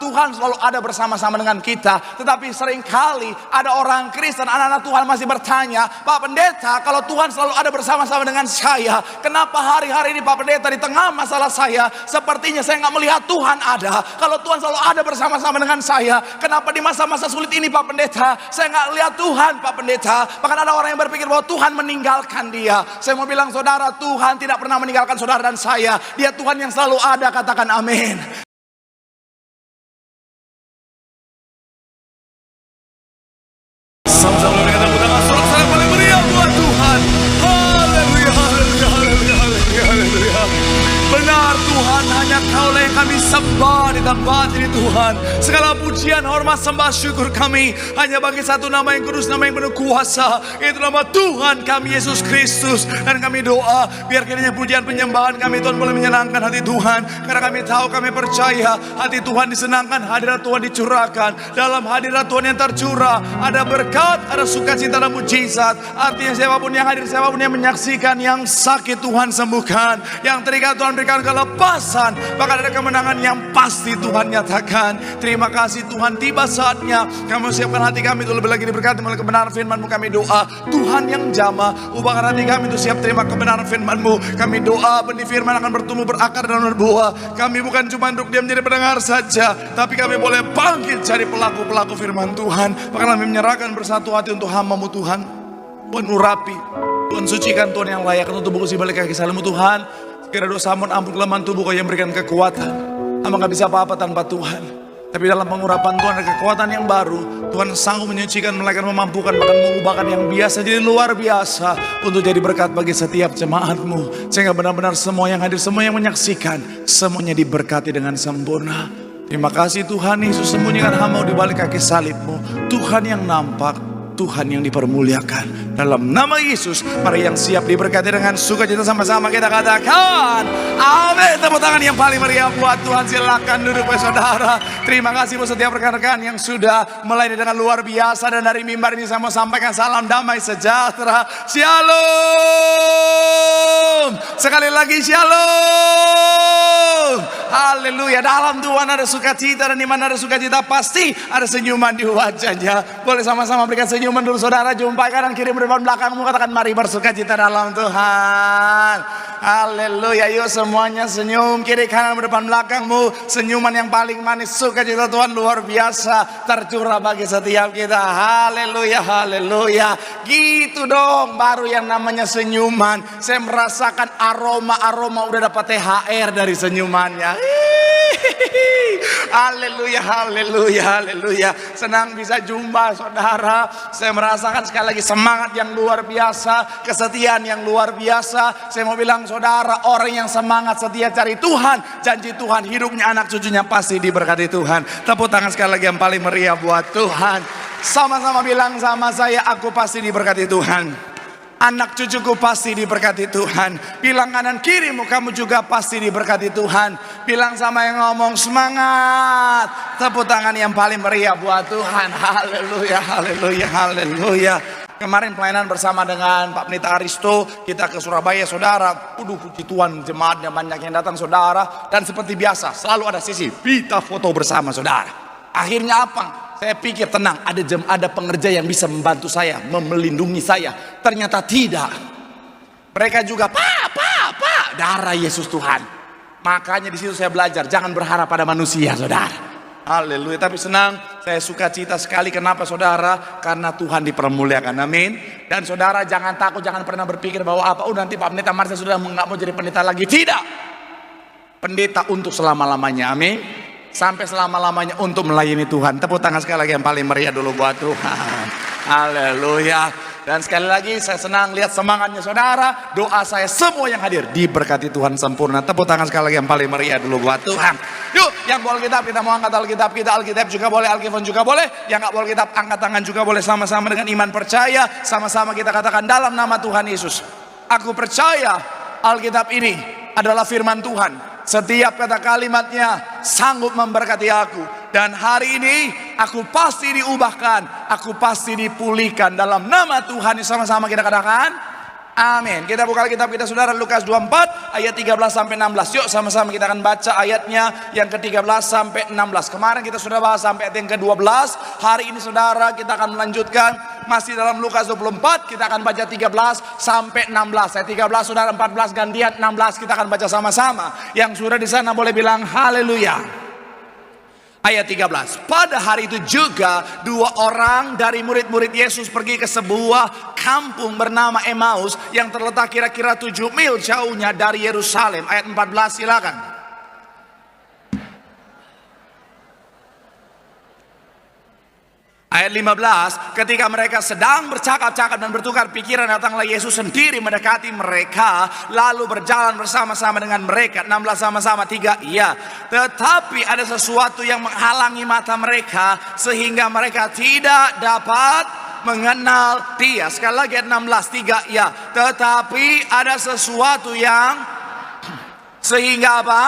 Tuhan selalu ada bersama-sama dengan kita. Tetapi seringkali ada orang Kristen, anak-anak Tuhan masih bertanya, Pak Pendeta, kalau Tuhan selalu ada bersama-sama dengan saya, kenapa hari-hari ini Pak Pendeta di tengah masalah saya, sepertinya saya nggak melihat Tuhan ada. Kalau Tuhan selalu ada bersama-sama dengan saya, kenapa di masa-masa sulit ini Pak Pendeta, saya nggak lihat Tuhan Pak Pendeta. Bahkan ada orang yang berpikir bahwa Tuhan meninggalkan dia. Saya mau bilang saudara, Tuhan tidak pernah meninggalkan saudara dan saya. Dia Tuhan yang selalu ada, katakan amin. Sama-sama berikan tepuk tangan sorak-sorai paling meriah buat Tuhan. Haleluya, haleluya, haleluya, haleluya, haleluya. Benar Tuhan, hanya Kaulah yang kami sembah di tempat ini Tuhan. Segala pujian, hormat, sembah, syukur kami hanya bagi satu nama yang kudus, nama yang penuh kuasa, yaitu nama Tuhan kami Yesus Kristus. Dan kami doa biar kiranya pujian penyembahan kami Tuhan boleh menyenangkan hati Tuhan. Karena kami tahu, kami percaya hati Tuhan disenangkan, hadirat Tuhan dicurahkan. Dalam hadirat Tuhan yang tercurah ada berkat, ada sukacita dan mujizat. Artinya siapapun yang hadir, siapapun yang menyaksikan, yang sakit Tuhan sembuhkan, yang terikat Tuhan berikan kelepasan, bahkan ada kemenangan yang pasti Tuhan nyatakan. Terima kasih Tuhan, tiba saatnya kami siapkan hati kami itu lebih lagi diberkati oleh kebenaran firman-Mu. Kami doa Tuhan yang jamah, ubahkan hati kami itu siap terima kebenaran firman-Mu. Kami doa benih firman akan bertumbuh, berakar dan berbuah. Kami bukan cuma untuk diam jadi pendengar saja, tapi kami boleh bangkit jadi pelaku-pelaku firman Tuhan. Bahkan kami menyerahkan bersatu hati untuk hamba-Mu Tuhan. Tuhan urapi, Tuhan sucikan, Tuhan yang layak untuk tubuhku si balik kaki salib-Mu Tuhan. Kira dosa ampun kelemahan tubuh Kau yang berikan kekuatan. Hamba gak bisa apa-apa tanpa Tuhan. Tapi dalam pengurapan Tuhan ada kekuatan yang baru. Tuhan sanggup menyucikan, melakukan, memampukan, bahkan mengubahkan yang biasa jadi luar biasa, untuk jadi berkat bagi setiap jemaat-Mu. Sehingga benar-benar semua yang hadir, semua yang menyaksikan, semuanya diberkati dengan sempurna. Terima kasih Tuhan Yesus, sembunyikan hamba di balik kaki salib-Mu. Tuhan yang nampak, Tuhan yang dipermuliakan. Dalam nama Yesus, mari yang siap diberkati dengan sukacita sama-sama kita katakan amin. Tepuk tangan yang paling meriah buat Tuhan. Silakan duduk saudara. Terima kasih buat setiap rekan-rekan yang sudah melayani dengan luar biasa. Dan dari mimbar ini saya mau sampaikan salam damai sejahtera. Shalom. Sekali lagi shalom. Haleluya. Dalam Tuhan ada sukacita, dan di mana ada sukacita pasti ada senyuman di wajahnya. Boleh sama-sama berikan senyuman dulu saudara. Jumpai kanan kiri depan belakangmu, katakan mari bersukacita dalam Tuhan. Haleluya. Yuk semuanya senyum, kiri kanan depan belakangmu. Senyuman yang paling manis, sukacita Tuhan luar biasa tercurah bagi setiap kita. Haleluya, haleluya. Gitu dong, baru yang namanya senyuman. Saya merasakan aroma udah dapat THR dari senyumannya. Haleluya, haleluya, haleluya. Senang bisa jumpa saudara. Saya merasakan sekali lagi semangat yang luar biasa, kesetiaan yang luar biasa. Saya mau bilang saudara, orang yang semangat setia cari Tuhan, janji Tuhan hidupnya, anak cucunya pasti diberkati Tuhan. Tepuk tangan sekali lagi yang paling meriah buat Tuhan. Sama-sama bilang sama saya, aku pasti diberkati Tuhan. Anak cucuku pasti diberkati Tuhan. Bilang kanan kirimu, kamu juga pasti diberkati Tuhan. Bilang sama yang ngomong semangat. Tepuk tangan yang paling meriah buat Tuhan. Haleluya, haleluya, haleluya. Kemarin pelayanan bersama dengan Pak Pendeta Aristo, kita ke Surabaya saudara. Puji Tuhan, jemaatnya banyak yang datang saudara. Dan seperti biasa selalu ada sisi kita foto bersama saudara. Akhirnya apa? Saya pikir tenang, ada pengerja yang bisa membantu saya, melindungi saya. Ternyata tidak. Mereka juga, Pak, darah Yesus Tuhan. Makanya di situ saya belajar, jangan berharap pada manusia, saudara. Haleluya. Tapi senang, saya sukacita sekali. Kenapa saudara? Karena Tuhan dipermuliakan. Amin. Dan saudara jangan takut, jangan pernah berpikir bahwa nanti Pak Pendeta Marsha sudah nggak mau jadi pendeta lagi. Tidak. Pendeta untuk selama-lamanya. Amin. Sampai selama-lamanya untuk melayani Tuhan. Tepuk tangan sekali lagi yang paling meriah dulu buat Tuhan. Haleluya. Dan sekali lagi saya senang lihat semangatnya saudara. Doa saya semua yang hadir diberkati Tuhan sempurna. Tepuk tangan sekali lagi yang paling meriah dulu buat Tuhan. Yuk yang bawa Alkitab kita mau angkat Alkitab kita. Alkitab juga boleh, Alkitab juga boleh. Yang gak bawa Alkitab angkat tangan juga boleh. Sama-sama dengan iman percaya. Sama-sama kita katakan dalam nama Tuhan Yesus. Aku percaya Alkitab ini adalah firman Tuhan. Setiap kata kalimatnya sanggup memberkati aku. Dan hari ini aku pasti diubahkan, aku pasti dipulihkan dalam nama Tuhan. Sama-sama kita katakan Amin. Kita buka kitab kita saudara, Lukas 24 ayat 13 sampai 16. Yuk sama-sama kita akan baca ayatnya yang ke-13 sampai 16. Kemarin kita sudah bahas sampai ayat yang ke-12. Hari ini saudara kita akan melanjutkan masih dalam Lukas 24. Kita akan baca 13 sampai 16. Ayat 13 saudara, 14 gantian, 16 kita akan baca sama-sama. Yang sudah di sana boleh bilang haleluya. Ayat 13. Pada hari itu juga 2 orang dari murid-murid Yesus pergi ke sebuah kampung bernama Emmaus yang terletak kira-kira 7 mil jauhnya dari Yerusalem. Ayat 14 silakan. Ayat 15, ketika mereka sedang bercakap-cakap dan bertukar pikiran, datanglah Yesus sendiri mendekati mereka, lalu berjalan bersama-sama dengan mereka. 16 sama-sama, 3, iya. Tetapi ada sesuatu yang menghalangi mata mereka, sehingga mereka tidak dapat mengenal Dia. Sekali lagi ayat 16, 3, iya. Tetapi ada sesuatu yang sehingga apa?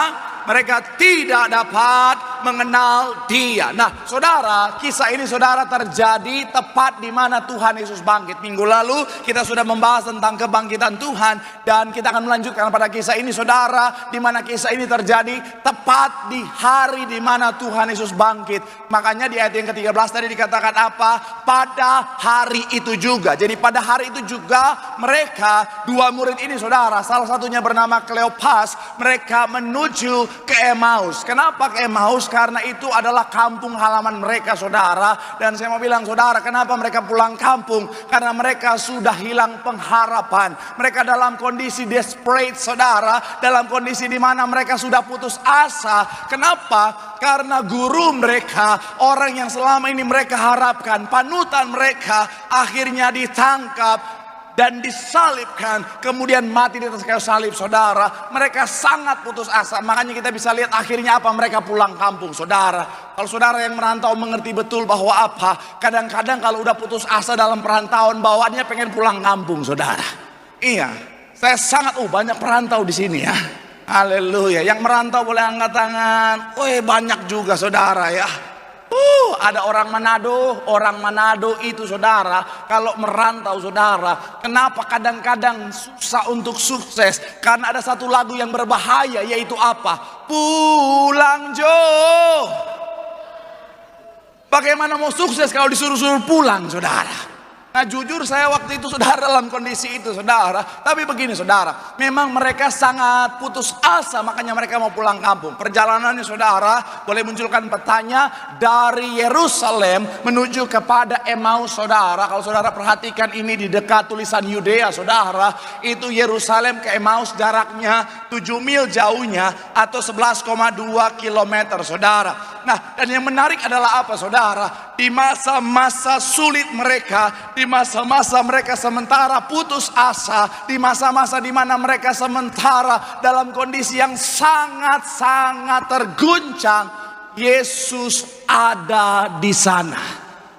Mereka tidak dapat mengenal Dia. Nah, saudara, kisah ini saudara terjadi tepat di mana Tuhan Yesus bangkit. Minggu lalu kita sudah membahas tentang kebangkitan Tuhan, dan kita akan melanjutkan pada kisah ini saudara, di mana kisah ini terjadi tepat di hari di mana Tuhan Yesus bangkit. Makanya di ayat yang ke-13 tadi dikatakan apa? Pada hari itu juga. Jadi pada hari itu juga mereka, 2 murid ini saudara, salah satunya bernama Kleopas, mereka menuju ke Emmaus. Kenapa ke Emmaus? Karena itu adalah kampung halaman mereka saudara. Dan saya mau bilang saudara, kenapa mereka pulang kampung? Karena mereka sudah hilang pengharapan. Mereka dalam kondisi desperate saudara, dalam kondisi di mana mereka sudah putus asa. Kenapa? Karena guru mereka, orang yang selama ini mereka harapkan, panutan mereka, akhirnya ditangkap dan disalibkan, kemudian mati di atas kayu salib saudara. Mereka sangat putus asa. Makanya kita bisa lihat akhirnya apa? Mereka pulang kampung saudara. Kalau saudara yang merantau mengerti betul bahwa apa? Kadang-kadang kalau udah putus asa dalam perantauan, bawaannya pengen pulang kampung saudara. Iya, saya sangat banyak perantau di sini ya. Haleluya. Yang merantau boleh angkat tangan. Banyak juga saudara ya. Ada orang Manado itu saudara, kalau merantau saudara, kenapa kadang-kadang susah untuk sukses? Karena ada satu lagu yang berbahaya, yaitu apa? Pulang Jo. Bagaimana mau sukses kalau disuruh-suruh pulang saudara? Nah jujur saya waktu itu saudara dalam kondisi itu saudara. Tapi begini saudara, memang mereka sangat putus asa, makanya mereka mau pulang kampung. Perjalanannya saudara boleh munculkan petanya dari Yerusalem menuju kepada Emmaus saudara. Kalau saudara perhatikan ini di dekat tulisan Yudea saudara, itu Yerusalem ke Emmaus jaraknya 7 mil jauhnya atau 11,2 kilometer saudara. Nah dan yang menarik adalah apa saudara? Di masa-masa sulit mereka, di masa-masa mereka sementara putus asa, di masa-masa di mana mereka sementara dalam kondisi yang sangat-sangat terguncang, Yesus ada di sana.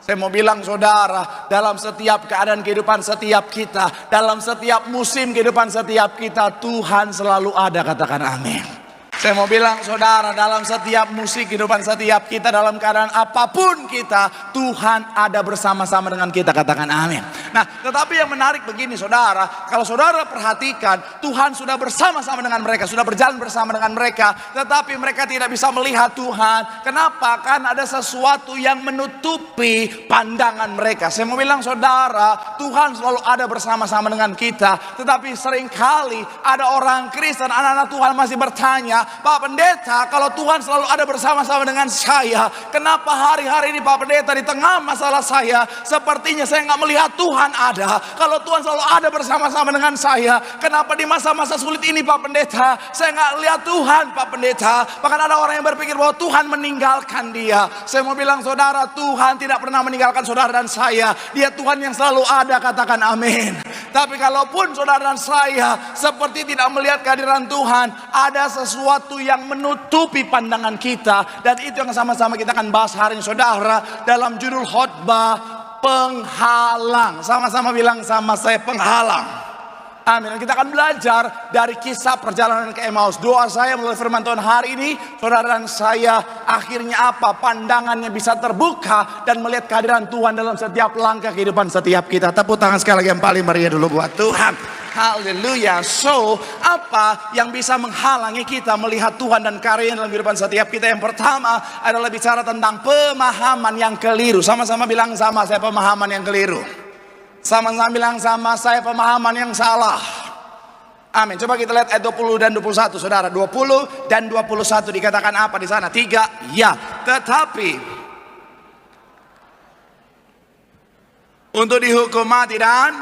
Saya mau bilang saudara, dalam setiap keadaan kehidupan setiap kita, dalam setiap musim kehidupan setiap kita, Tuhan selalu ada. Katakan amin. Saya mau bilang saudara, dalam setiap musik kehidupan setiap kita, dalam keadaan apapun kita, Tuhan ada bersama-sama dengan kita. Katakan amin. Nah tetapi yang menarik begini saudara, kalau saudara perhatikan, Tuhan sudah bersama-sama dengan mereka, sudah berjalan bersama dengan mereka, tetapi mereka tidak bisa melihat Tuhan. Kenapa? Karena ada sesuatu yang menutupi pandangan mereka. Saya mau bilang saudara, Tuhan selalu ada bersama-sama dengan kita, tetapi seringkali ada orang Kristen, anak-anak Tuhan masih bertanya, Pak Pendeta, kalau Tuhan selalu ada bersama-sama dengan saya, kenapa hari-hari ini Pak Pendeta di tengah masalah saya, sepertinya saya nggak melihat Tuhan ada. Kalau Tuhan selalu ada bersama-sama dengan saya, kenapa di masa-masa sulit ini Pak Pendeta, saya nggak lihat Tuhan Pak Pendeta. Bahkan ada orang yang berpikir bahwa Tuhan meninggalkan dia. Saya mau bilang saudara, Tuhan tidak pernah meninggalkan saudara dan saya. Dia Tuhan yang selalu ada. Katakan amin. Tapi kalaupun saudara dan saya seperti tidak melihat kehadiran Tuhan, ada sesuatu yang menutupi pandangan kita. Dan itu yang sama-sama kita akan bahas hari ini saudara, dalam judul khotbah penghalang. Sama-sama bilang sama saya, penghalang. Amin. Dan kita akan belajar dari kisah perjalanan ke Emmaus. Doa saya melalui firman Tuhan hari ini, saudara dan saya akhirnya apa? Pandangannya bisa terbuka dan melihat kehadiran Tuhan dalam setiap langkah kehidupan setiap kita. Tepuk tangan sekali lagi yang paling meriah dulu buat Tuhan. Haleluya. So, apa yang bisa menghalangi kita melihat Tuhan dan karyanya dalam kehidupan setiap kita? Yang pertama adalah bicara tentang pemahaman yang keliru. Sama-sama bilang sama saya pemahaman yang keliru. Sama-sama bilang sama saya pemahaman yang salah. Amin. Coba kita lihat ayat 20 dan 21, saudara. 20 dan 21 dikatakan apa di sana? 3, ya. Tetapi untuk dihukum mati dan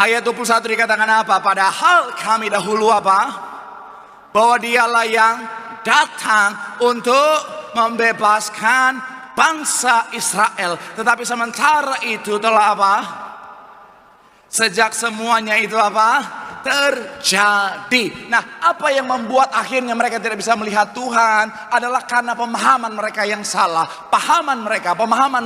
ayat 21 dikatakan apa? Padahal kami dahulu apa? Bahwa dialah yang datang untuk membebaskan bangsa Israel. Tetapi sementara itu telah apa? Sejak semuanya itu apa? Terjadi. Nah, apa yang membuat akhirnya mereka tidak bisa melihat Tuhan adalah karena pemahaman mereka yang salah. Pemahaman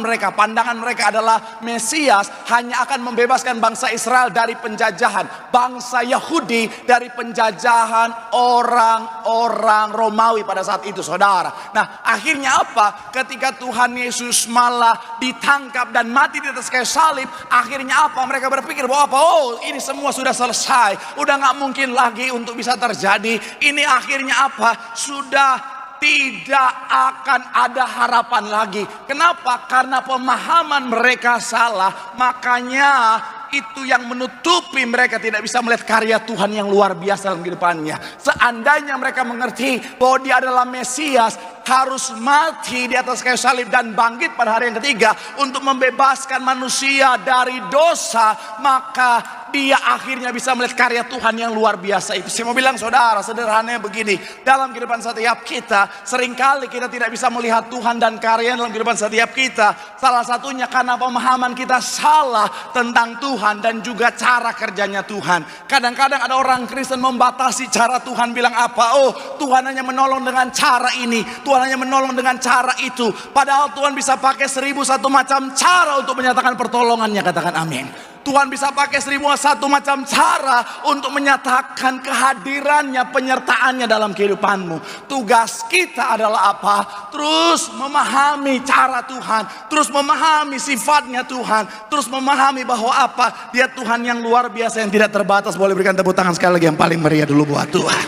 mereka, pandangan mereka adalah Mesias hanya akan membebaskan bangsa Israel dari penjajahan, bangsa Yahudi dari penjajahan orang-orang Romawi pada saat itu, saudara. Nah, akhirnya apa? Ketika Tuhan Yesus malah ditangkap dan mati di atas kayu salib, akhirnya apa? Mereka berpikir bahwa apa? Oh, ini semua sudah selesai. Udah gak mungkin lagi untuk bisa terjadi. Ini akhirnya apa? Sudah tidak akan ada harapan lagi. Kenapa? Karena pemahaman mereka salah. Makanya itu yang menutupi mereka tidak bisa melihat karya Tuhan yang luar biasa dalam kehidupannya. Seandainya mereka mengerti bahwa dia adalah Mesias, harus mati di atas kayu salib dan bangkit pada hari yang ketiga untuk membebaskan manusia dari dosa, maka dia akhirnya bisa melihat karya Tuhan yang luar biasa itu. Saya mau bilang saudara, sederhananya begini, dalam kehidupan setiap kita seringkali kita tidak bisa melihat Tuhan dan karya dalam kehidupan setiap kita. Salah satunya karena pemahaman kita salah tentang Tuhan dan juga cara kerjanya Tuhan. Kadang-kadang ada orang Kristen membatasi cara Tuhan, bilang apa? Oh, Tuhan hanya menolong dengan cara ini, Tuhan hanya menolong dengan cara itu. Padahal Tuhan bisa pakai 1001 macam cara untuk menyatakan pertolongannya. Katakan amin. Tuhan bisa pakai 1001 macam cara untuk menyatakan kehadirannya, penyertaannya dalam kehidupanmu. Tugas kita adalah apa? Terus memahami cara Tuhan, terus memahami sifatnya Tuhan, terus memahami bahwa apa? Dia Tuhan yang luar biasa yang tidak terbatas. Boleh berikan tepuk tangan sekali lagi yang paling meriah dulu buat Tuhan.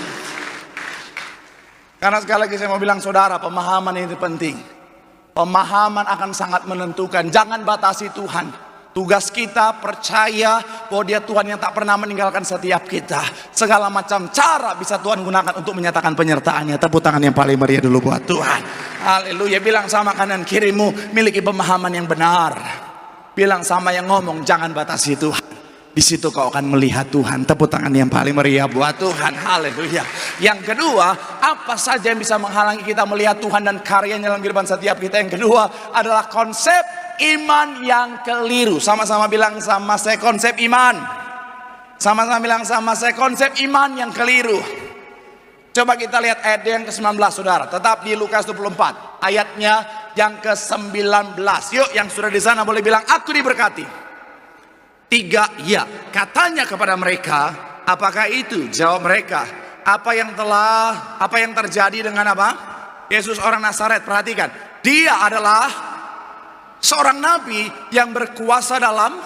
Karena sekali lagi saya mau bilang saudara, pemahaman ini penting. Pemahaman akan sangat menentukan. Jangan batasi Tuhan. Tugas kita percaya bahwa dia Tuhan yang tak pernah meninggalkan setiap kita. Segala macam cara bisa Tuhan gunakan untuk menyatakan penyertaannya. Tepuk tangan yang paling meriah dulu buat Tuhan. Haleluya. Bilang sama kanan kirimu, miliki pemahaman yang benar. Bilang sama yang ngomong, jangan batasi Tuhan. Di situ kau akan melihat Tuhan. Tepuk tangan yang paling meriah buat Tuhan. Haleluya. Yang kedua, apa saja yang bisa menghalangi kita melihat Tuhan dan karyanya dalam kehidupan setiap kita? Yang kedua adalah konsep iman yang keliru. Sama-sama bilang sama saya konsep iman. Sama-sama bilang sama saya konsep iman yang keliru. Coba kita lihat ayat yang ke-19 saudara. Tetap di Lukas 24 ayatnya yang ke-19. Yuk yang sudah di sana boleh bilang aku diberkati. 3, ya. Katanya kepada mereka, apakah itu? Jawab mereka, apa yang terjadi dengan apa? Yesus orang Nazaret. Perhatikan, dia adalah seorang nabi yang berkuasa dalam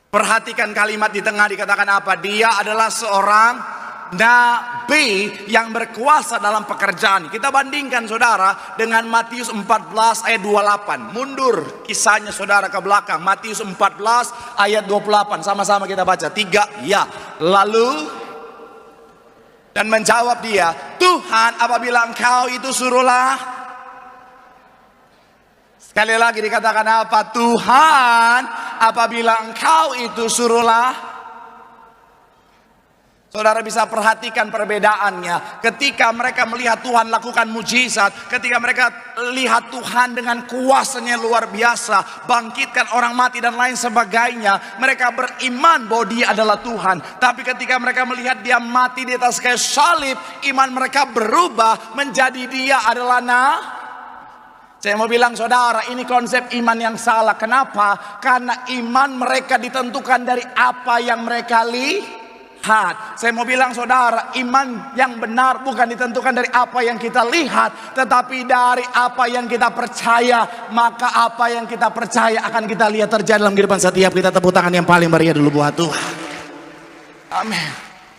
perhatikan kalimat di tengah dikatakan apa? Dia adalah seorang nabi yang berkuasa dalam pekerjaan. Kita bandingkan saudara dengan Matius 14 ayat 28. Mundur kisahnya saudara ke belakang. Matius 14 ayat 28. Sama-sama kita baca. 3, ya. Lalu dan menjawab dia, Tuhan apabila engkau itu suruhlah. Sekali lagi dikatakan apa? Tuhan apabila engkau itu suruhlah. Saudara bisa perhatikan perbedaannya. Ketika mereka melihat Tuhan lakukan mujizat, ketika mereka lihat Tuhan dengan kuasanya luar biasa, bangkitkan orang mati dan lain sebagainya, mereka beriman bahwa dia adalah Tuhan. Tapi ketika mereka melihat dia mati di atas kayu salib, iman mereka berubah menjadi dia adalah Saya mau bilang saudara, ini konsep iman yang salah. Kenapa? Karena iman mereka ditentukan dari apa yang mereka lihat. Saya mau bilang saudara, iman yang benar bukan ditentukan dari apa yang kita lihat, tetapi dari apa yang kita percaya. Maka apa yang kita percaya akan kita lihat terjadi dalam kehidupan setiap kita. Tepuk tangan yang paling meriah dulu buat Tuhan. Amin.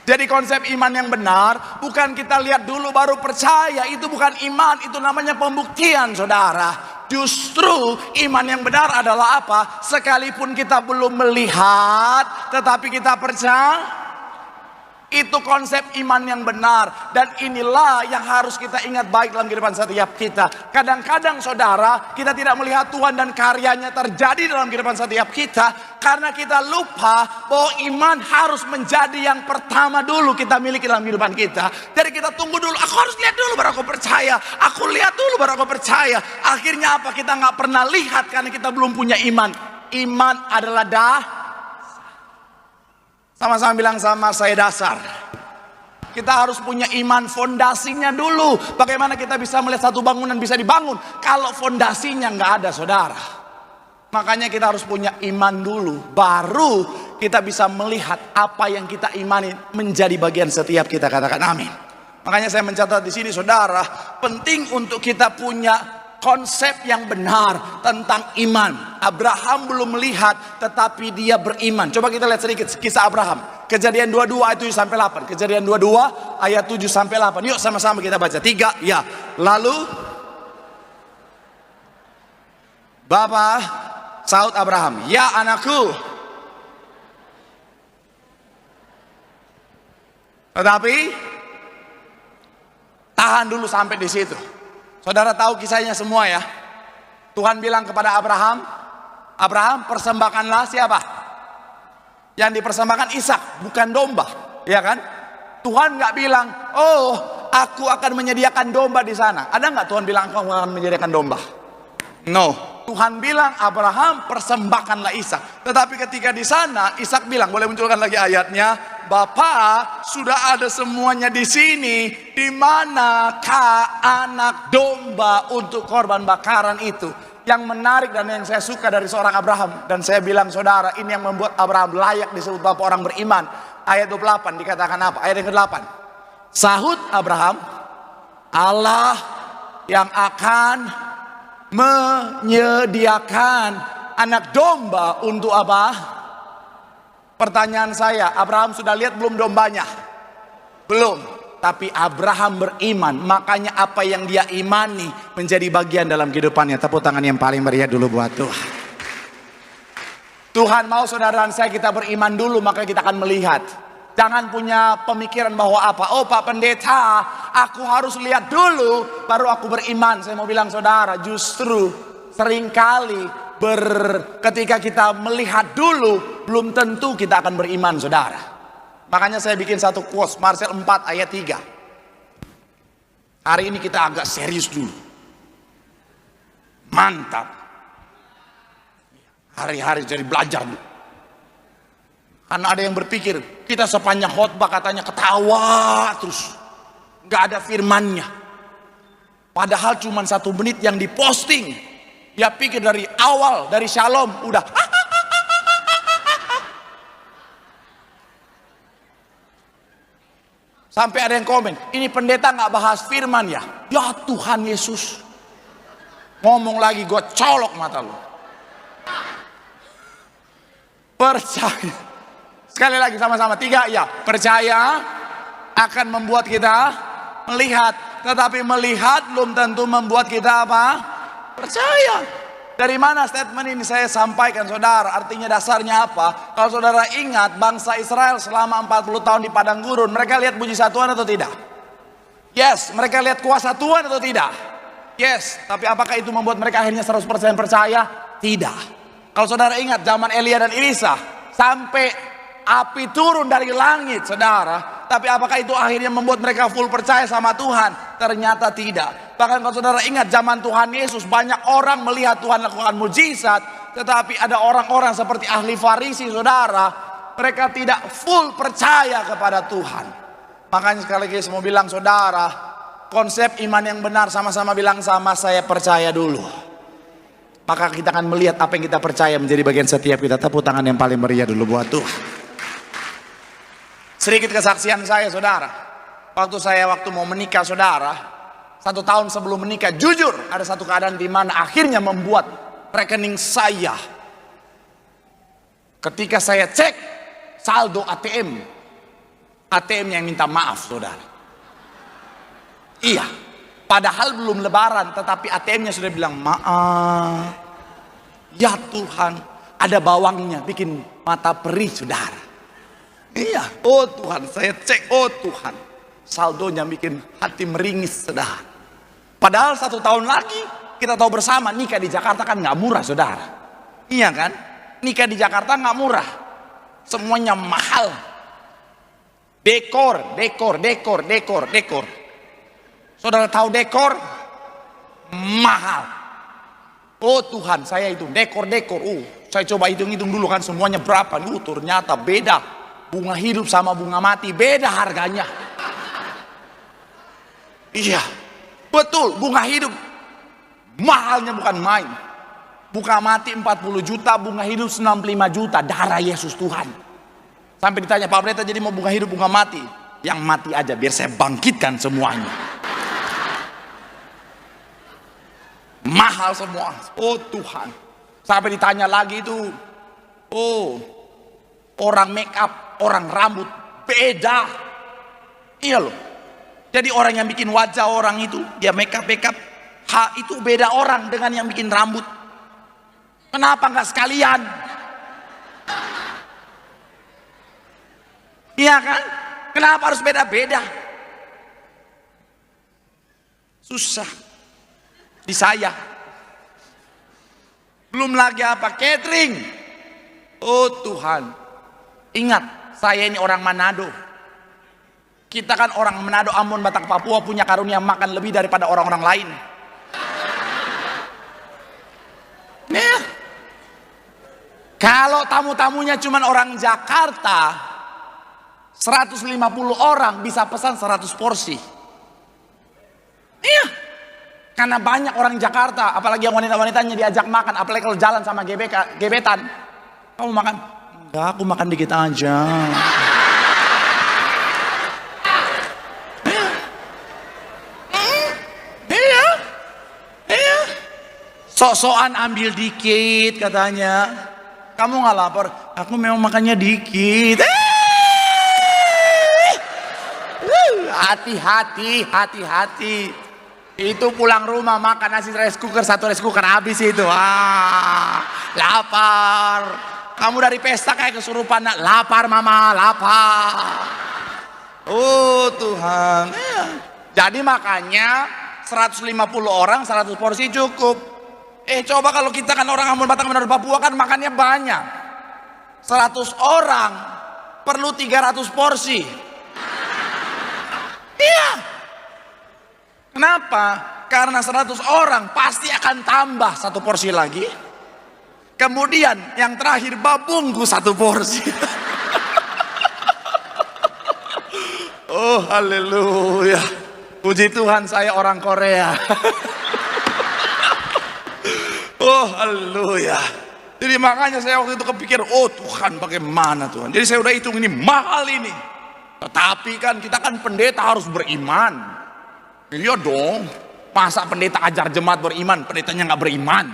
Jadi konsep iman yang benar bukan kita lihat dulu baru percaya. Itu bukan iman, itu namanya pembuktian saudara. Justru iman yang benar adalah apa? Sekalipun kita belum melihat, tetapi kita percaya. Itu konsep iman yang benar. Dan inilah yang harus kita ingat baik dalam kehidupan setiap kita. Kadang-kadang saudara, kita tidak melihat Tuhan dan karyanya terjadi dalam kehidupan setiap kita, karena kita lupa bahwa iman harus menjadi yang pertama dulu kita miliki dalam kehidupan kita. Jadi kita tunggu dulu, aku harus lihat dulu baru aku percaya. Aku lihat dulu baru aku percaya. Akhirnya apa? Kita nggak pernah lihat karena kita belum punya iman. Iman adalah sama-sama bilang sama saya dasar. Kita harus punya iman, fondasinya dulu. Bagaimana kita bisa melihat satu bangunan bisa dibangun kalau fondasinya nggak ada saudara. Makanya kita harus punya iman dulu, baru kita bisa melihat apa yang kita imani menjadi bagian setiap kita. Katakan amin. Makanya saya mencatat di sini saudara, penting untuk kita punya konsep yang benar tentang iman. Abraham belum melihat tetapi dia beriman. Coba kita lihat sedikit kisah Abraham. Kejadian 22 ayat 7 sampai 8. Kejadian 22 ayat 7 sampai 8. Yuk sama-sama kita baca. 3 ya. Lalu Bapa sahut Abraham, "Ya anakku." Tetapi tahan dulu sampai di situ. Saudara tahu kisahnya semua ya. Tuhan bilang kepada Abraham, "Abraham, persembahkanlah siapa? Yang dipersembahkan Ishak, bukan domba." Ya kan? Tuhan nggak bilang, "Oh, aku akan menyediakan domba di sana." Ada nggak Tuhan bilang aku akan menyediakan domba? No. Tuhan bilang, "Abraham, persembahkanlah Ishak." Tetapi ketika di sana, Ishak bilang, boleh munculkan lagi ayatnya, "Bapa, sudah ada semuanya di sini. Di manakah anak domba untuk korban bakaran itu?" Yang menarik dan yang saya suka dari seorang Abraham, dan saya bilang saudara, ini yang membuat Abraham layak disebut bapak orang beriman. Ayat 28 dikatakan apa? Ayat yang ke-8. Sahut Abraham, "Allah yang akan menyediakan anak domba untuk apa?" Pertanyaan saya, Abraham sudah lihat belum dombanya? Belum. Tapi Abraham beriman, makanya apa yang dia imani menjadi bagian dalam kehidupannya. Tepuk tangan yang paling meriah dulu buat Tuhan. Tuhan mau saudara dan saya kita beriman dulu, maka kita akan melihat. Jangan punya pemikiran bahwa apa? "Oh Pak Pendeta, aku harus lihat dulu baru aku beriman." Saya mau bilang saudara, justru seringkali ketika kita melihat dulu, belum tentu kita akan beriman saudara. Makanya saya bikin satu quotes, Marcel 4 ayat 3. Hari ini kita agak serius dulu. Mantap. Hari-hari jadi belajar dulu. Karena ada yang berpikir, kita sepanjang khotbah katanya ketawa terus. Gak ada firmannya. Padahal cuma 1 menit yang diposting. Dia pikir dari awal, dari Shalom, udah. Sampai ada yang komen, "Ini pendeta gak bahas firman ya?" Ya Tuhan Yesus. Ngomong lagi gue colok mata lu. Percaya. Sekali lagi sama-sama 3 ya. Percaya akan membuat kita melihat. Tetapi melihat belum tentu membuat kita apa? Percaya. Dari mana statement ini saya sampaikan saudara? Artinya dasarnya apa? Kalau saudara ingat bangsa Israel selama 40 tahun di padang gurun, mereka lihat mujizat Tuhan atau tidak? Yes. Mereka lihat kuasa Tuhan atau tidak? Yes. Tapi apakah itu membuat mereka akhirnya 100% percaya? Tidak. Kalau saudara ingat zaman Elia dan Elisa, sampai api turun dari langit saudara. Tapi apakah itu akhirnya membuat mereka full percaya sama Tuhan? Ternyata tidak. Bahkan kalau saudara ingat zaman Tuhan Yesus, banyak orang melihat Tuhan lakukan mujizat, tetapi ada orang-orang seperti ahli Farisi saudara, mereka tidak full percaya kepada Tuhan. Makanya sekali lagi saya mau bilang saudara, konsep iman yang benar sama-sama bilang sama, saya percaya dulu. Maka kita akan melihat apa yang kita percaya menjadi bagian setiap kita. Tepuk tangan yang paling meriah dulu buat Tuhan. Sedikit kesaksian saya, saudara. Waktu mau menikah, saudara, 1 tahun sebelum menikah, jujur ada satu keadaan di mana akhirnya membuat rekening saya, ketika saya cek saldo ATM yang minta maaf, saudara. Iya, padahal belum lebaran, tetapi ATM-nya sudah bilang maaf. Ya Tuhan, ada bawangnya, bikin mata perih, saudara. Iya, oh Tuhan, saya cek, oh Tuhan, saldonya bikin hati meringis, saudara. Padahal 1 tahun lagi kita tahu bersama nikah di Jakarta kan nggak murah, saudara. Iya kan? Nikah di Jakarta nggak murah, semuanya mahal. Dekor. Saudara tahu dekor mahal. Oh Tuhan, saya itu dekor. Saya coba hitung dulu kan semuanya berapa. Ternyata beda. Bunga hidup sama bunga mati beda harganya. Iya, betul, bunga hidup mahalnya bukan main. Bunga mati 40 juta, bunga hidup 65 juta. Darah Yesus Tuhan. Sampai ditanya, Pak Pendeta, jadi mau bunga hidup bunga mati? Yang mati aja biar saya bangkitkan semuanya. Mahal semua. Oh Tuhan. Sampai ditanya lagi itu, oh, orang make up, orang rambut beda. Iya loh. Jadi orang yang bikin wajah orang itu, dia make up, itu beda orang dengan yang bikin rambut. Kenapa nggak sekalian? Iya kan? Kenapa harus beda-beda? Susah di saya. Belum lagi apa? Catering. Oh Tuhan. Ingat, saya ini orang Manado. Kita kan orang Manado, Ambon, Batak, Papua punya karunia makan lebih daripada orang-orang lain. Nah, kalau tamu-tamunya cuma orang Jakarta, 150 orang bisa pesan 100 porsi. Iya, karena banyak orang Jakarta, apalagi yang wanita-wanitanya diajak makan, apalagi kalau jalan sama gebetan. Kamu makan? Enggak, aku makan dikit aja. Iya. Sok-sokan ambil dikit katanya. Kamu nggak lapar? Aku memang makannya dikit. Hati-hati. Itu pulang rumah makan nasi rice cooker, 1 rice cooker habis itu. Lapar. Kamu dari pesta kayak kesurupan, lapar mama, lapar. Oh Tuhan. Jadi makanya 150 orang 100 porsi cukup. Coba kalau kita kan orang Ambon, Batak, Manado, Papua kan makannya banyak. 100 orang perlu 300 porsi. Iya. Kenapa? Karena 100 orang pasti akan tambah 1 porsi lagi. Kemudian yang terakhir babungku 1 porsi. Oh haleluya. Puji Tuhan saya orang Korea. Oh haleluya. Jadi makanya saya waktu itu kepikir, oh Tuhan bagaimana Tuhan. Jadi saya udah hitung ini mahal ini. Tetapi kan kita kan pendeta harus beriman. Iya dong. Masa pendeta ajar jemaat beriman, pendetanya nggak beriman.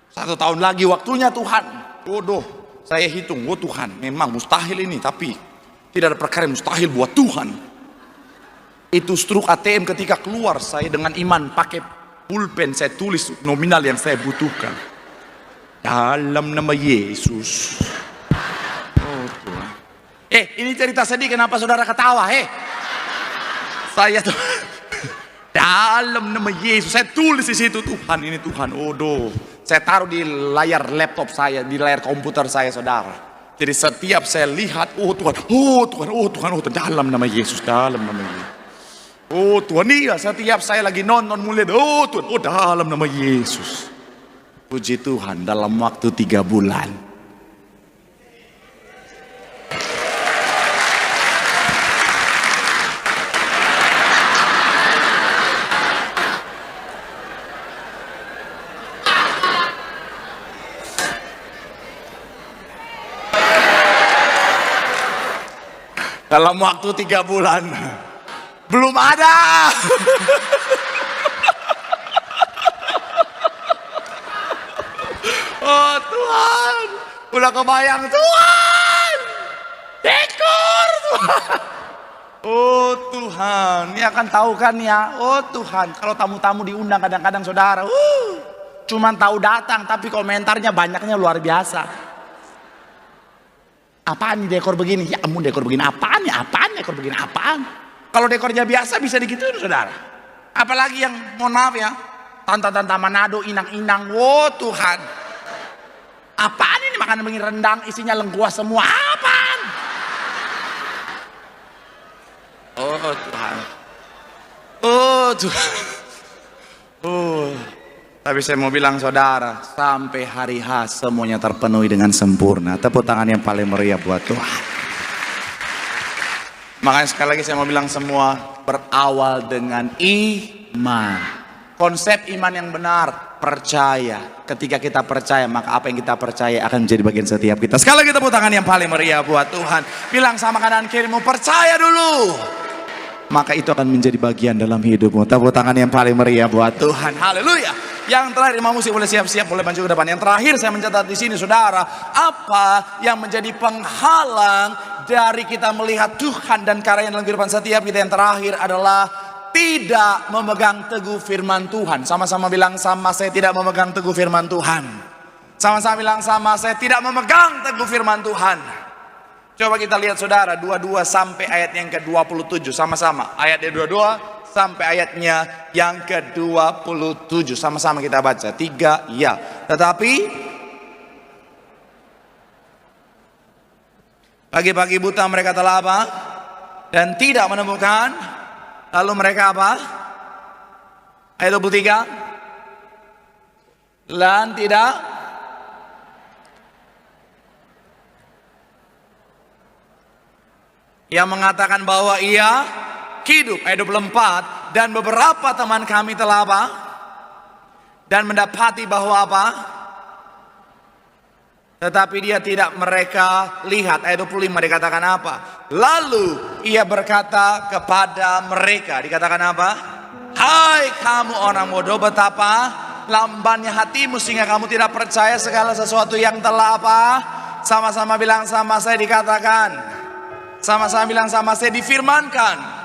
1 tahun lagi waktunya Tuhan. Waduh, saya hitung, oh Tuhan, memang mustahil ini, tapi tidak ada perkara yang mustahil buat Tuhan. Itu struk ATM ketika keluar, saya dengan iman pakai pulpen, saya tulis nominal yang saya butuhkan. Dalam nama Yesus. Oh Tuhan. Ini cerita sedih, kenapa saudara ketawa? Saya tuh dalam nama Yesus, saya tulis di situ Tuhan, ini Tuhan. Odoh. Saya taruh di layar laptop saya, di layar komputer saya, saudara. Jadi setiap saya lihat, oh Tuhan, dalam nama Yesus, dalam nama Yesus. Oh Tuhan, iya, setiap saya lagi nonton mulai, oh Tuhan, oh dalam nama Yesus. Puji Tuhan, dalam waktu 3 bulan. dalam waktu 3 bulan. Belum ada. Oh Tuhan, udah kebayang Tuhan, dekor Tuhan. Oh Tuhan, ini akan tahu kan ya. Oh Tuhan, kalau tamu-tamu diundang kadang-kadang saudara, cuman tahu datang tapi komentarnya banyaknya luar biasa. Apaan nih dekor begini? Ya ampun, dekor begini apaan ya? Apaan dekor begini apaan? Kalau dekornya biasa bisa digituin saudara. Apalagi yang mohon maaf ya, tanta-tanta Manado, inang-inang. Oh Tuhan, apaan ini makanan begini, rendang isinya lengkuas semua, apaan? Oh Tuhan, oh Tuhan. Tapi saya mau bilang saudara, sampai hari H semuanya terpenuhi dengan sempurna. Tepuk tangan yang paling meriah buat Tuhan. Makanya sekali lagi saya mau bilang semua berawal dengan iman. Konsep iman yang benar, percaya. Ketika kita percaya, maka apa yang kita percaya akan menjadi bagian setiap kita. Sekali lagi tepuk tangan yang paling meriah buat Tuhan. Bilang sama kanan kirimu, percaya dulu, maka itu akan menjadi bagian dalam hidupmu. Tepuk tangan yang paling meriah buat Tuhan. Haleluya. Yang terakhir, imam musik boleh siap-siap, boleh maju ke depan. Yang terakhir saya mencatat di sini saudara, apa yang menjadi penghalang dari kita melihat Tuhan dan karya dalam kehidupan setiap kita. Yang terakhir adalah tidak memegang teguh firman Tuhan. Sama-sama bilang sama, saya tidak memegang teguh firman Tuhan. Sama-sama bilang sama, saya tidak memegang teguh firman Tuhan. Coba kita lihat saudara, 22 sampai ayat yang ke-27 sama-sama. Ayatnya 22 sampai ayatnya yang ke-27 sama-sama kita baca. 3 ya. Tetapi pagi-pagi buta mereka telah apa? Dan tidak menemukan. Lalu mereka apa? Ayat 23. Dan tidak yang mengatakan bahwa ia hidup. Ayat 24. Dan beberapa teman kami telah apa? Dan mendapati bahwa apa? Tetapi dia tidak mereka lihat. Ayat 25 dikatakan apa? Lalu ia berkata kepada mereka, dikatakan apa? Hai kamu orang bodoh, betapa lambannya hatimu sehingga kamu tidak percaya segala sesuatu yang telah apa? Sama-sama bilang sama saya dikatakan. Sama-sama bilang sama saya difirmankan.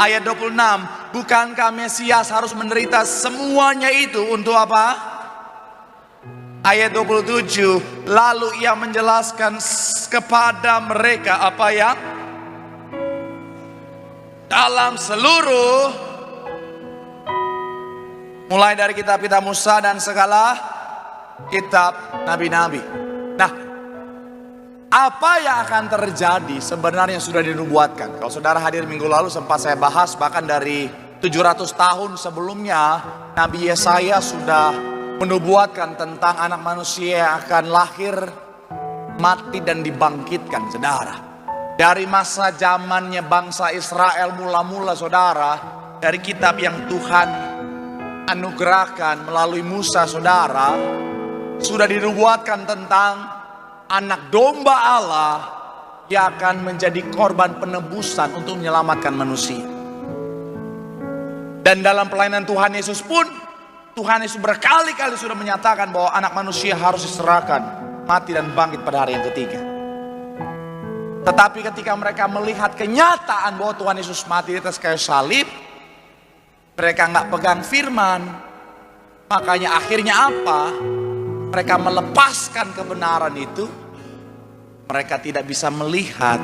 Ayat 26, bukankah Mesias harus menderita semuanya itu untuk apa? Ayat 27, lalu ia menjelaskan kepada mereka apa yang dalam seluruh, mulai dari kitab Musa dan segala kitab nabi-nabi. Nah, apa yang akan terjadi sebenarnya sudah dinubuatkan. Kalau saudara hadir minggu lalu sempat saya bahas, bahkan dari 700 tahun sebelumnya Nabi Yesaya sudah menubuatkan tentang anak manusia yang akan lahir, mati dan dibangkitkan saudara. Dari masa zamannya bangsa Israel mula-mula saudara, dari kitab yang Tuhan anugerahkan melalui Musa saudara, sudah dinubuatkan tentang anak domba Allah yang akan menjadi korban penebusan untuk menyelamatkan manusia. Dan dalam pelayanan Tuhan Yesus pun, Tuhan Yesus berkali-kali sudah menyatakan bahwa anak manusia harus diserahkan, mati dan bangkit pada hari yang ketiga. Tetapi ketika mereka melihat kenyataan bahwa Tuhan Yesus mati di atas kayu salib, mereka nggak pegang firman. Makanya akhirnya apa? Mereka melepaskan kebenaran itu. Mereka tidak bisa melihat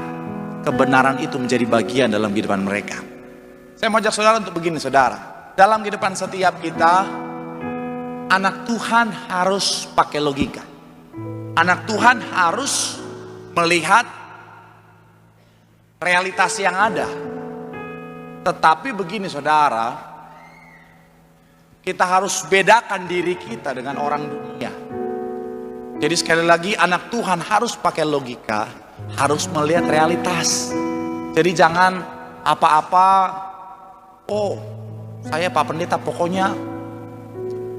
kebenaran itu menjadi bagian dalam kehidupan mereka. Saya mau ajak saudara untuk begini saudara. Dalam kehidupan setiap kita, anak Tuhan harus pakai logika. Anak Tuhan harus melihat realitas yang ada. Tetapi begini saudara, kita harus bedakan diri kita dengan orang dunia. Jadi sekali lagi anak Tuhan harus pakai logika, harus melihat realitas. Jadi jangan apa-apa, oh saya Pak Pendeta pokoknya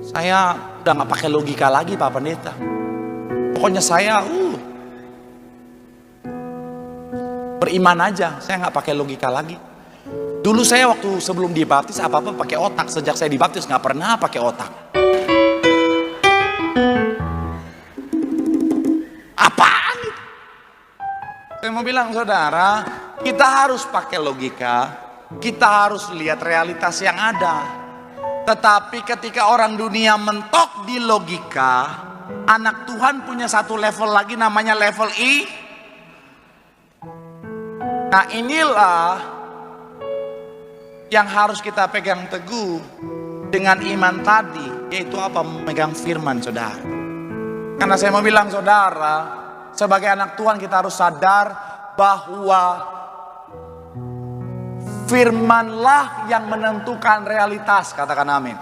saya udah gak pakai logika lagi Pak Pendeta. Pokoknya saya beriman aja, saya nggak pakai logika lagi. Dulu saya waktu sebelum dibaptis apa-apa pakai otak. Sejak saya dibaptis nggak pernah pakai otak. Apaan itu? Saya mau bilang saudara, kita harus pakai logika, kita harus lihat realitas yang ada. Tetapi ketika orang dunia mentok di logika, anak Tuhan punya satu level lagi namanya level I. Nah inilah yang harus kita pegang teguh dengan iman tadi, yaitu apa? Memegang firman saudara. Karena saya mau bilang saudara, sebagai anak Tuhan kita harus sadar bahwa firmanlah yang menentukan realitas, katakan amin.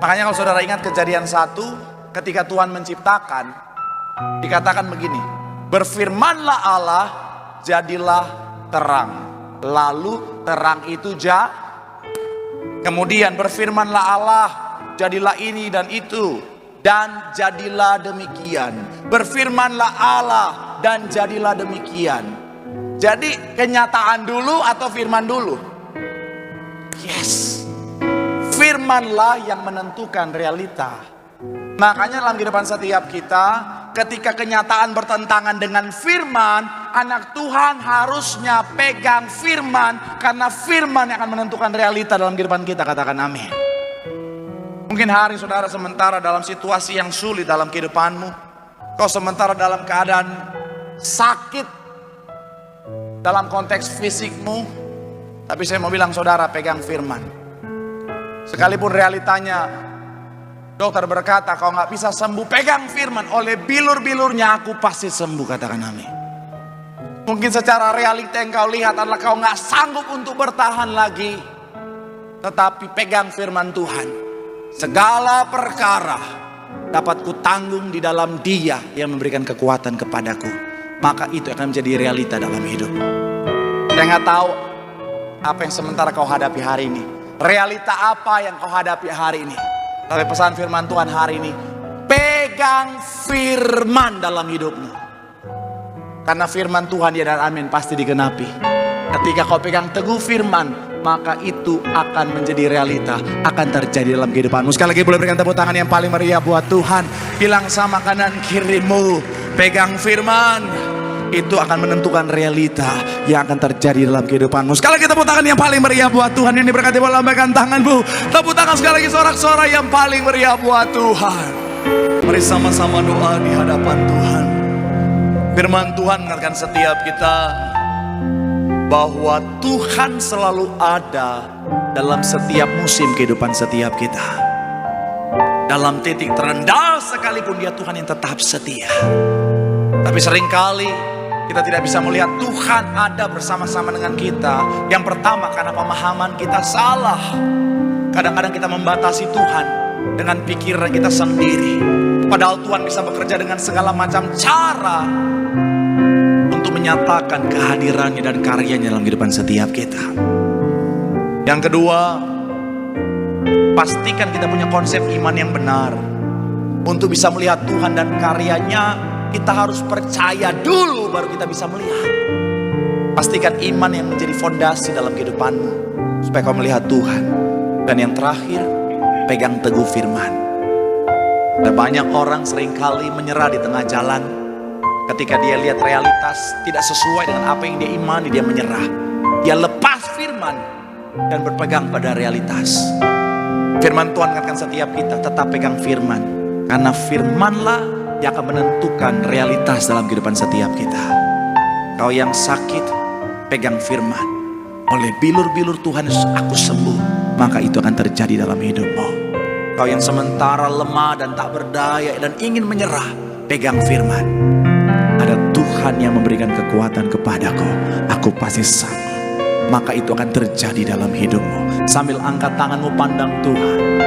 Makanya kalau saudara ingat Kejadian 1, ketika Tuhan menciptakan, dikatakan begini, berfirmanlah Allah, jadilah terang. Lalu terang itu kemudian berfirmanlah Allah, jadilah ini dan itu, dan jadilah demikian. Berfirmanlah Allah dan jadilah demikian. Jadi kenyataan dulu atau firman dulu? Yes, firmanlah yang menentukan realita. Makanya dalam kehidupan setiap kita, ketika kenyataan bertentangan dengan firman, anak Tuhan harusnya pegang firman, karena firman yang akan menentukan realita dalam kehidupan kita, katakan amin. Mungkin hari saudara sementara dalam situasi yang sulit dalam kehidupanmu, kau sementara dalam keadaan sakit dalam konteks fisikmu, tapi saya mau bilang saudara pegang firman. Sekalipun realitanya dokter berkata kau nggak bisa sembuh, pegang firman, oleh bilur-bilurnya aku pasti sembuh, katakan amin. Mungkin secara realita yang kau lihat adalah kau nggak sanggup untuk bertahan lagi, tetapi pegang firman Tuhan. Segala perkara dapat kutanggung di dalam Dia yang memberikan kekuatan kepadaku. Maka itu akan menjadi realita dalam hidup. Saya nggak tahu apa yang sementara kau hadapi hari ini, realita apa yang kau hadapi hari ini. Tapi pesan firman Tuhan hari ini, pegang firman dalam hidupmu. Karena firman Tuhan ya dan amin pasti digenapi. Ketika kau pegang teguh firman, maka itu akan menjadi realita, akan terjadi dalam kehidupanmu. Sekali lagi boleh berikan tepuk tangan yang paling meriah buat Tuhan. Bilang sama kanan kirimu, pegang firman. Itu akan menentukan realita yang akan terjadi dalam kehidupanmu. Sekali lagi tepuk tangan yang paling meriah buat Tuhan. Yang diberkati boleh lambaikan tanganmu. Tepuk tangan sekali lagi sorak-sorai yang paling meriah buat Tuhan. Mari sama-sama doa di hadapan Tuhan. Firman Tuhan mengingatkan setiap kita bahwa Tuhan selalu ada dalam setiap musim kehidupan setiap kita. Dalam titik terendah sekalipun Dia Tuhan yang tetap setia. Tapi seringkali kita tidak bisa melihat Tuhan ada bersama-sama dengan kita. Yang pertama karena pemahaman kita salah. Kadang-kadang kita membatasi Tuhan dengan pikiran kita sendiri. Padahal Tuhan bisa bekerja dengan segala macam cara untuk menyatakan kehadirannya dan karyanya dalam kehidupan setiap kita. Yang kedua, pastikan kita punya konsep iman yang benar. Untuk bisa melihat Tuhan dan karyanya, kita harus percaya dulu baru kita bisa melihat. Pastikan iman yang menjadi fondasi dalam kehidupanmu, supaya kau melihat Tuhan. Dan yang terakhir, pegang teguh firman. Ada banyak orang seringkali menyerah di tengah jalan. Ketika dia lihat realitas tidak sesuai dengan apa yang dia imani, dia menyerah. Dia lepas firman dan berpegang pada realitas. Firman Tuhan katakan setiap kita tetap pegang firman. Karena firmanlah yang akan menentukan realitas dalam kehidupan setiap kita. Kau yang sakit, pegang firman. Oleh bilur-bilur Tuhan Yesus aku sembuh. Maka itu akan terjadi dalam hidupmu. Kau yang sementara lemah dan tak berdaya dan ingin menyerah, pegang firman. Ada Tuhan yang memberikan kekuatan kepadaku. Aku pasti sanggup. Maka itu akan terjadi dalam hidupmu. Sambil angkat tanganmu pandang Tuhan.